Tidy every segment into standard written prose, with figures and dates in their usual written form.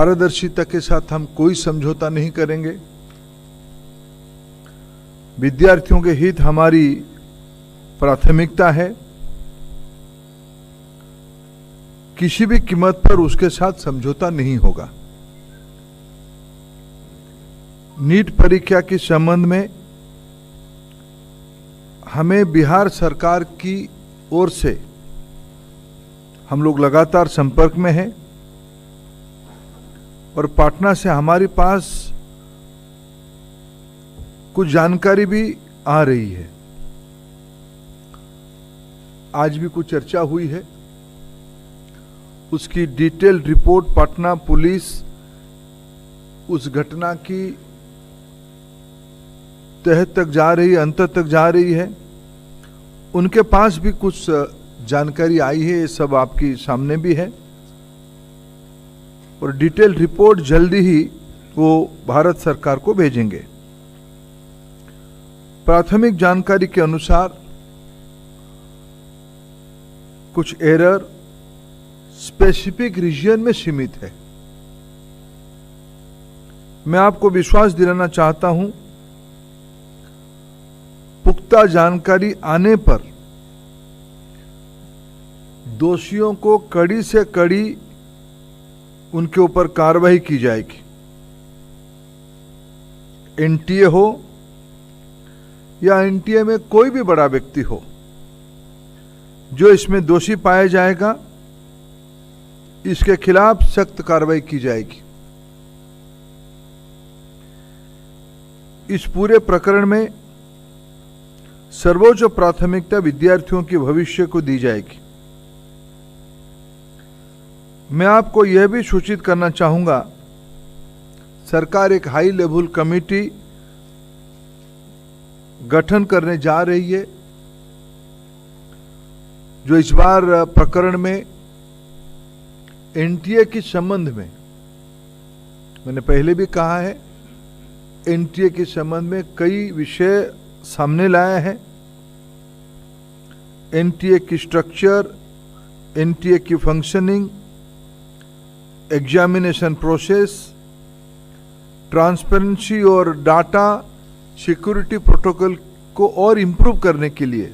पारदर्शिता के साथ हम कोई समझौता नहीं करेंगे। विद्यार्थियों के हित हमारी प्राथमिकता है। किसी भी कीमत पर उसके साथ समझौता नहीं होगा। नीट परीक्षा के संबंध में हमें बिहार सरकार की ओर से हम लोग लगातार संपर्क में हैं और पटना से हमारे पास कुछ जानकारी भी आ रही है। आज भी कुछ चर्चा हुई है, उसकी डिटेल्ड रिपोर्ट पटना पुलिस उस घटना की तह तक जा रही है, अंत तक जा रही है। उनके पास भी कुछ जानकारी आई है, ये सब आपके सामने भी है और डिटेल्ड रिपोर्ट जल्दी ही वो भारत सरकार को भेजेंगे। प्राथमिक जानकारी के अनुसार कुछ एरर स्पेसिफिक रीजन में सीमित है। मैं आपको विश्वास दिलाना चाहता हूं, पुख्ता जानकारी आने पर दोषियों को कड़ी से कड़ी उनके ऊपर कार्रवाई की जाएगी। एनटीए हो या एनटीए में कोई भी बड़ा व्यक्ति हो, जो इसमें दोषी पाया जाएगा, इसके खिलाफ सख्त कार्रवाई की जाएगी। इस पूरे प्रकरण में सर्वोच्च प्राथमिकता विद्यार्थियों के भविष्य को दी जाएगी। मैं आपको यह भी सूचित करना चाहूंगा, सरकार एक हाई लेवल कमेटी गठन करने जा रही है, जो इस बार प्रकरण में एनटीए के संबंध में, मैंने पहले भी कहा है, एनटीए के संबंध में कई विषय सामने लाया है। एनटीए की स्ट्रक्चर, एनटीए की फंक्शनिंग, एग्जामिनेशन प्रोसेस, ट्रांसपेरेंसी और डाटा सिक्योरिटी प्रोटोकॉल को और इंप्रूव करने के लिए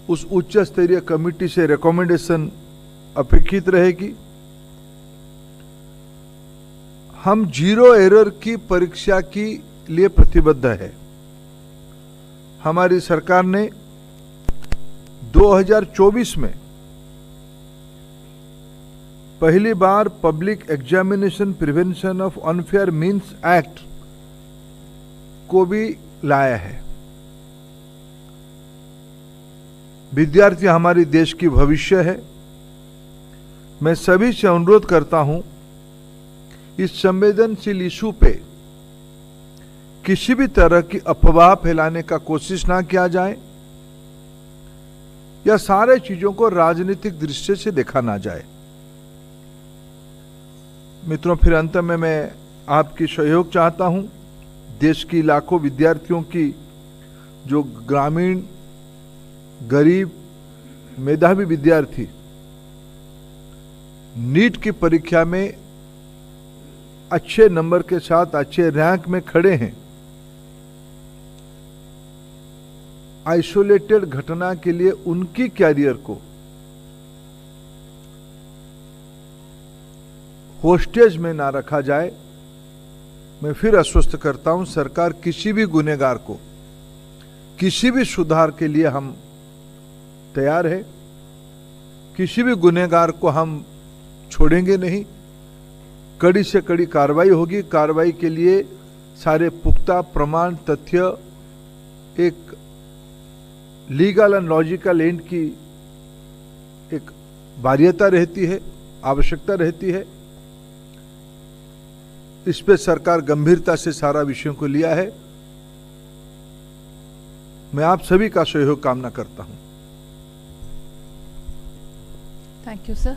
उस उच्च स्तरीय कमेटी से रिकमेंडेशन अपेक्षित रहेगी। हम जीरो एरर की परीक्षा के लिए प्रतिबद्ध है। हमारी सरकार ने 2024 में पहली बार public examination prevention of unfair means act को भी लाया है। विद्यार्थी हमारे देश की भविष्य है। मैं सभी से अनुरोध करता हूं, इस संवेदनशील इशू पे किसी भी तरह की अफवाह फैलाने का कोशिश ना किया जाए या सारे चीजों को राजनीतिक दृष्टि से देखा ना जाए। मित्रों, फिर अंत में मैं आपकी सहयोग चाहता हूं। देश की लाखों विद्यार्थियों की, जो ग्रामीण गरीब मेधावी विद्यार्थी नीट की परीक्षा में अच्छे नंबर के साथ अच्छे रैंक में खड़े हैं, आइसोलेटेड घटना के लिए उनकी कैरियर को होस्टेज में ना रखा जाए। मैं फिर आश्वस्त करता हूं, सरकार किसी भी गुनहगार को, किसी भी सुधार के लिए हम तैयार है। किसी भी गुनहगार को हम छोड़ेंगे नहीं। कड़ी से कड़ी कार्रवाई होगी। कार्रवाई के लिए सारे पुख्ता प्रमाण, तथ्य, एक लीगल एंड लॉजिकल एंड की एक बाध्यता रहती है, आवश्यकता रहती है। इस पे सरकार गंभीरता से सारा विषयों को लिया है। मैं आप सभी का सहयोग कामना करता हूं। Thank you sir.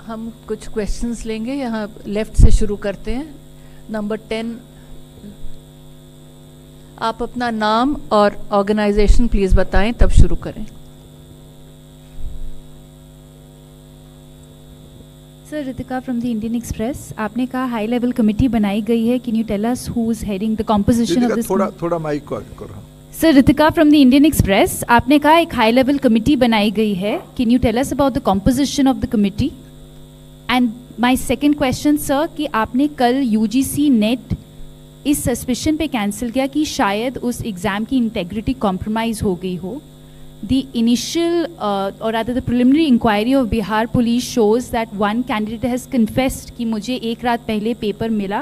हम कुछ क्वेश्चंस लेंगे, यहाँ लेफ्ट से शुरू करते हैं। नंबर 10, आप अपना नाम और ऑर्गेनाइजेशन प्लीज बताएं, तब शुरू करें। Sir, Ritika from the Indian Express. आपने कहा हाई लेवल कमेटी बनाई गई है, can you tell us who is heading the composition of this? थोड़ा माइक को आगे करो। Sir, Ritika from the Indian Express. आपने कहा एक हाई लेवल कमेटी बनाई गई है, can you tell us about the composition of the committee? And my second question sir, कि आपने कल यूजीसी नेट इस सस्पिशन पे कैंसिल किया कि शायद उस एग्ज़ाम की इंटेग्रिटी कॉम्प्रोमाइज़ हो गई हो। The initial or rather the preliminary inquiry of Bihar police shows that one candidate has confessed कि मुझे एक रात पहले पेपर मिला,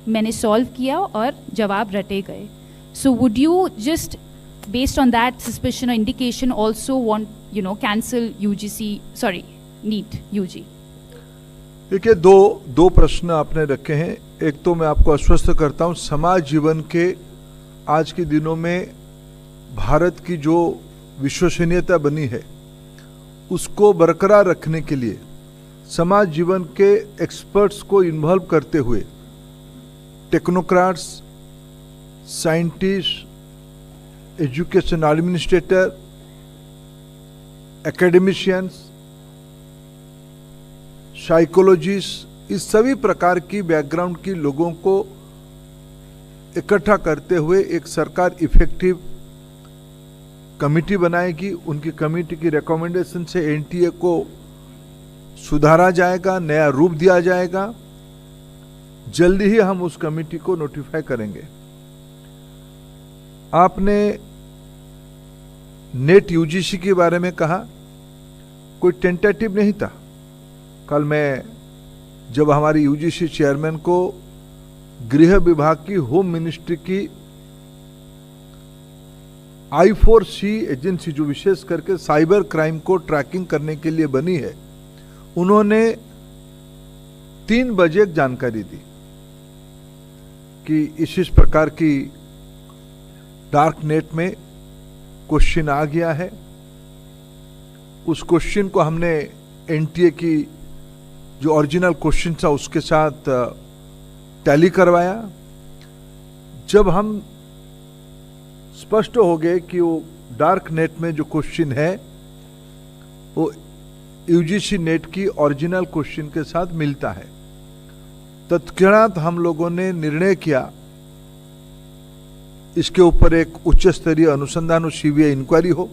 मैंने सॉल्व किया और जवाब रटे गए। So would you just based on that suspicion or indication also want cancel NEET UG? देखिए, दो प्रश्न आपने रखे हैं। एक तो मैं आपको आश्वस्त करता हूं, समाज जीवन के आज के दिनों में भारत की जो विश्वसनीयता बनी है उसको बरकरार रखने के लिए समाज जीवन के एक्सपर्ट्स को इन्वॉल्व करते हुए technocrats, scientist, education administrator, academicians, psychologist, इस सभी प्रकार की बैकग्राउंड की लोगों को इकट्ठा करते हुए एक सरकार इफेक्टिव कमिटी बनाएगी। उनकी कमिटी की रिकमेंडेशन से एनटीए को सुधारा जाएगा, नया रूप दिया जाएगा। जल्दी ही हम उस कमिटी को नोटिफाई करेंगे। आपने नेट यूजीसी के बारे में कहा, कोई टेंटेटिव नहीं था। कल मैं जब हमारी यूजीसी चेयरमैन को गृह विभाग की, होम मिनिस्ट्री की I4C एजेंसी, जो विशेष करके साइबर क्राइम को ट्रैकिंग करने के लिए बनी है, उन्होंने 3 बजे एक जानकारी दी कि इस प्रकार की डार्क नेट में क्वेश्चन आ गया है। उस क्वेश्चन को हमने एनटीए की जो ओरिजिनल क्वेश्चन था उसके साथ टैली करवाया। जब हम स्पष्ट हो गए कि वो डार्क नेट में जो क्वेश्चन है वो यूजीसी नेट की ओरिजिनल क्वेश्चन के साथ मिलता है, तत्क्षणात हम लोगों ने निर्णय किया इसके ऊपर एक उच्च स्तरीय अनुसंधान और सीबीआई इंक्वायरी हो।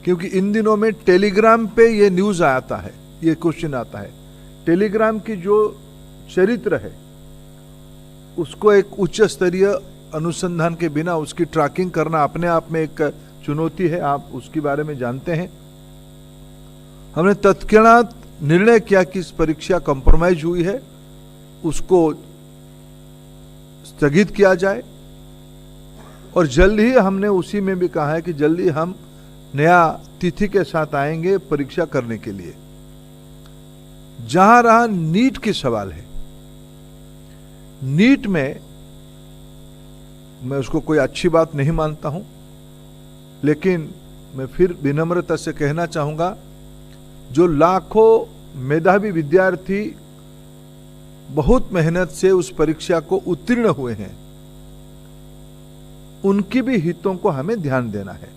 क्योंकि इन दिनों में टेलीग्राम पे ये न्यूज आता है, ये क्वेश्चन आता है। टेलीग्राम की जो चरित्र है उसको एक उच्च स्तरीय अनुसंधान के बिना उसकी ट्रैकिंग करना अपने आप में एक चुनौती है, आप उसके बारे में जानते हैं। हमने तत्क्षणात निर्णय किया कि इस परीक्षा कॉम्प्रोमाइज हुई है, उसको स्थगित किया जाए। और जल्द ही हमने उसी में भी कहा है कि जल्दी हम नया तिथि के साथ आएंगे परीक्षा करने के लिए। जहां रहा नीट की सवाल है, नीट में मैं उसको कोई अच्छी बात नहीं मानता हूं, लेकिन मैं फिर विनम्रता से कहना चाहूंगा, जो लाखों मेधावी विद्यार्थी बहुत मेहनत से उस परीक्षा को उत्तीर्ण हुए हैं, उनकी भी हितों को हमें ध्यान देना है।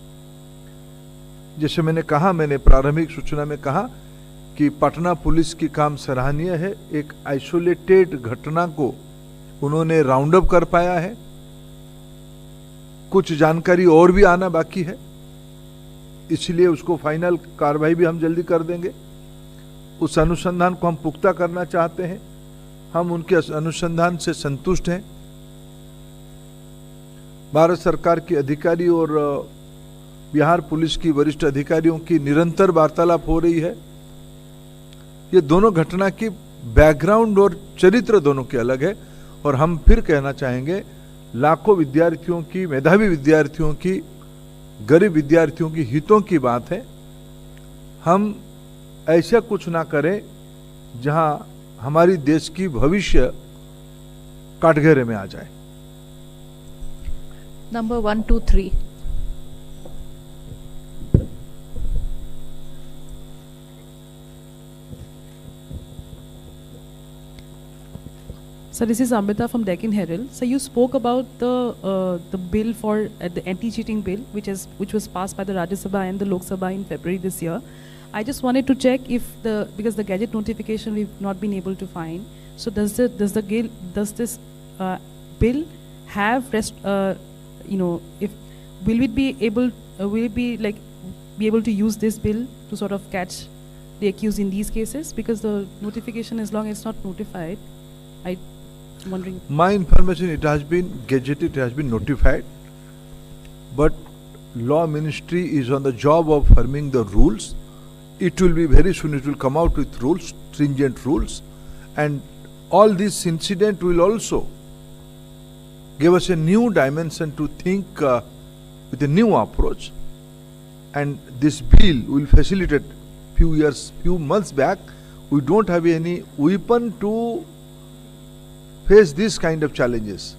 जैसे मैंने कहा, मैंने प्रारंभिक सूचना में कहा कि पटना पुलिस की काम सराहनीय है। एक आइसोलेटेड घटना को उन्होंने राउंड अप कर पाया है। कुछ जानकारी और भी आना बाकी है, इसलिए उसको फाइनल कार्रवाई भी हम जल्दी कर देंगे। उस अनुसंधान को हम पुख्ता करना चाहते हैं, हम उनके अनुसंधान से संतुष्ट हैं। भारत सरकार के अधिकारी और बिहार पुलिस की वरिष्ठ अधिकारियों की निरंतर वार्तालाप हो रही है। ये दोनों घटना की बैकग्राउंड और चरित्र दोनों के अलग है, और हम फिर कहना चाहेंगे, लाखों विद्यार्थियों की, मेधावी विद्यार्थियों की, गरीब विद्यार्थियों की हितों की बात है। हम ऐसा कुछ ना करें जहां हमारी देश की भविष्य काटघरे में आ जाए। Number 1, 2, 3. So this is Amrita from Deccan Herald. So you spoke about the bill for the anti-cheating bill, which was passed by the Rajya Sabha and the Lok Sabha in February this year. I just wanted to check if because the gadget notification we've not been able to find. So does this bill have if will it be able to use this bill to sort of catch the accused in these cases, because the notification, as long as it's not notified, I'm wondering. My information, it has been gazetted, it has been notified, but law ministry is on the job of forming the rules. It will be very soon, it will come out with rules, stringent rules, and all this incident will also give us a new dimension to think with a new approach, and this bill will facilitate. Few months back, we don't have any weapon to face this kind of challenges.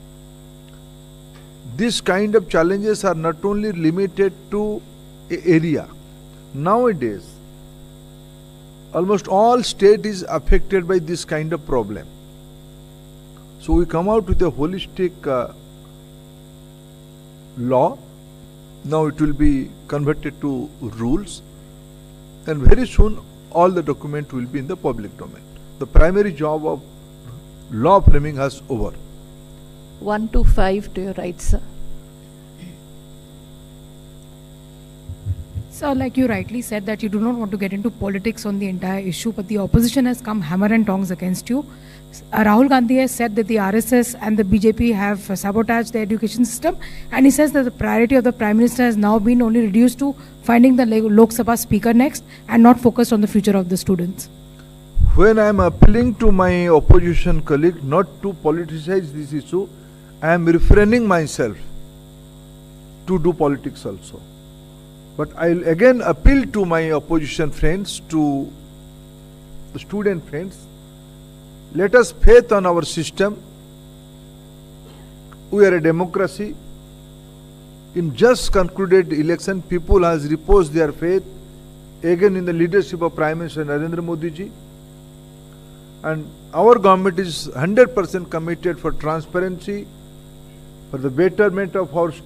This kind of challenges are not only limited to an area. Nowadays, almost all state is affected by this kind of problem. So we come out with a holistic law. Now it will be converted to rules, and very soon all the document will be in the public domain. The primary job of law framing has over. 1 to 5 to your right, sir. So, like you rightly said, that you do not want to get into politics on the entire issue, but the opposition has come hammer and tongs against you. Rahul Gandhi has said that the RSS and the BJP have sabotaged the education system, and he says that the priority of the Prime Minister has now been only reduced to finding the Lok Sabha speaker next and not focused on the future of the students. When I am appealing to my opposition colleague not to politicize this issue, I am refraining myself to do politics also. But I will again appeal to my opposition friends, to the student friends, let us faith on our system. We are a democracy. In just concluded election, people has reposed their faith again in the leadership of Prime Minister Narendra Modi ji. And our government is 100% committed for transparency, for the betterment of our